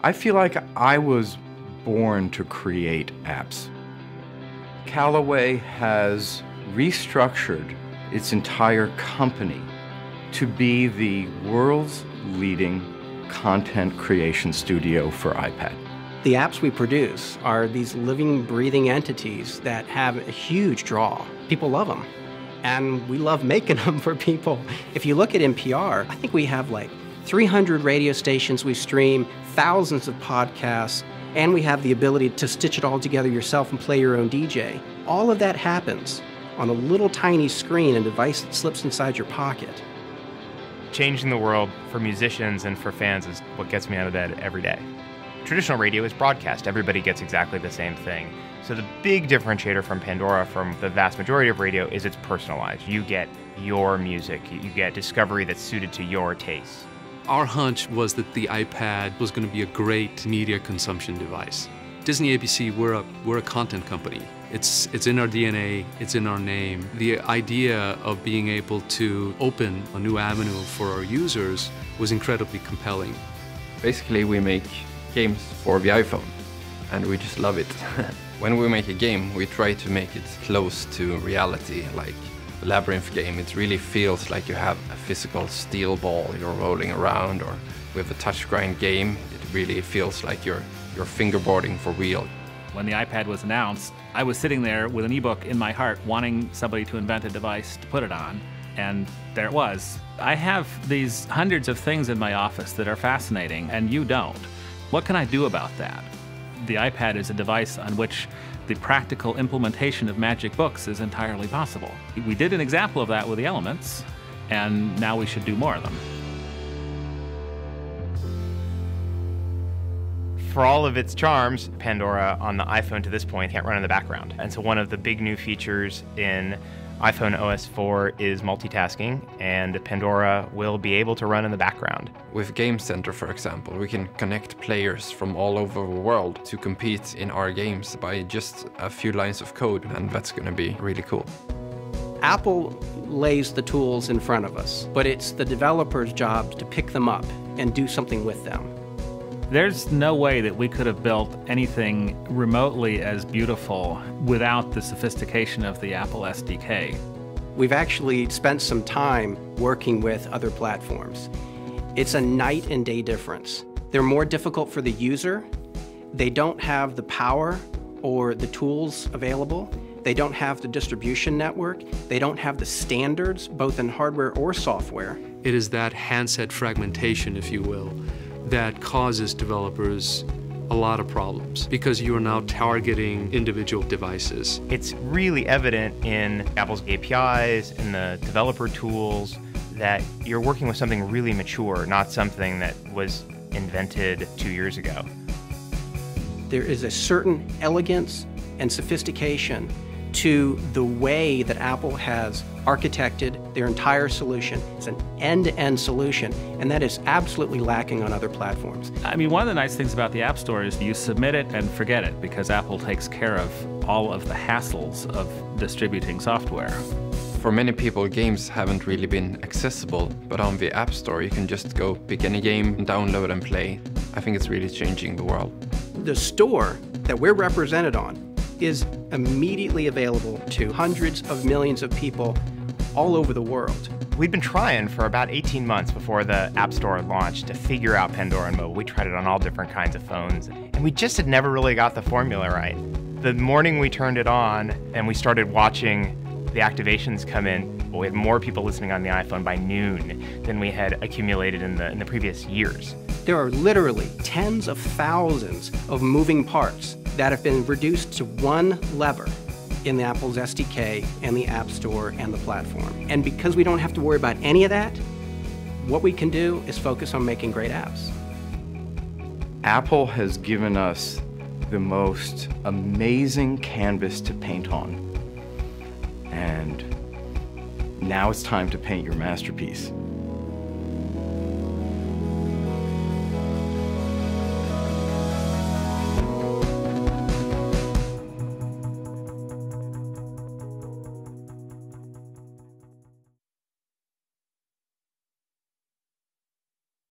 I feel like I was born to create apps. Callaway has restructured its entire company to be the world's leading content creation studio for iPad. The apps we produce are these living, breathing entities that have a huge draw. People love them, and we love making them for people. If you look at NPR, I think we have like 300 radio stations we stream, thousands of podcasts, and we have the ability to stitch it all together yourself and play your own DJ. All of that happens on a little tiny screen, a device that slips inside your pocket. Changing the world for musicians and for fans is what gets me out of bed every day. Traditional radio is broadcast. Everybody gets exactly the same thing. So the big differentiator from Pandora from the vast majority of radio is it's personalized. You get your music. You get discovery that's suited to your taste. Our hunch was that the iPad was going to be a great media consumption device. Disney ABC, we're a content company. It's in our DNA, it's in our name. The idea of being able to open a new avenue for our users was incredibly compelling. Basically, we make games for the iPhone, and we just love it. When we make a game, we try to make it close to reality, like the Labyrinth game. It really feels like you have a physical steel ball you're rolling around, or with a touchscreen game, it really feels like you're fingerboarding for real. When the iPad was announced, I was sitting there with an ebook in my heart, wanting somebody to invent a device to put it on, and there it was. I have these hundreds of things in my office that are fascinating, and you don't. What can I do about that? The iPad is a device on which the practical implementation of magic books is entirely possible. We did an example of that with the Elements, and now we should do more of them. For all of its charms, Pandora on the iPhone to this point can't run in the background. And so one of the big new features in iPhone OS 4 is multitasking, and Pandora will be able to run in the background. With Game Center, for example, we can connect players from all over the world to compete in our games by just a few lines of code, and that's going to be really cool. Apple lays the tools in front of us, but it's the developer's job to pick them up and do something with them. There's no way that we could have built anything remotely as beautiful without the sophistication of the Apple SDK. We've actually spent some time working with other platforms. It's a night and day difference. They're more difficult for the user. They don't have the power or the tools available. They don't have the distribution network. They don't have the standards, both in hardware or software. It is that handset fragmentation, if you will, that causes developers a lot of problems because you are now targeting individual devices. It's really evident in Apple's APIs and the developer tools that you're working with something really mature, not something that was invented 2 years ago. There is a certain elegance and sophistication to the way that Apple has architected their entire solution. It's an end-to-end solution, and that is absolutely lacking on other platforms. I mean, one of the nice things about the App Store is you submit it and forget it, because Apple takes care of all of the hassles of distributing software. For many people, games haven't really been accessible, but on the App Store you can just go pick any game, download and play. I think it's really changing the world. The store that we're represented on is immediately available to hundreds of millions of people all over the world. We'd been trying for about 18 months before the App Store launched to figure out Pandora on mobile. We tried it on all different kinds of phones, and we just had never really got the formula right. The morning we turned it on and we started watching the activations come in, we had more people listening on the iPhone by noon than we had accumulated in the previous years. There are literally tens of thousands of moving parts that have been reduced to one lever in the Apple's SDK and the App Store and the platform. And because we don't have to worry about any of that, what we can do is focus on making great apps. Apple has given us the most amazing canvas to paint on. And now it's time to paint your masterpiece.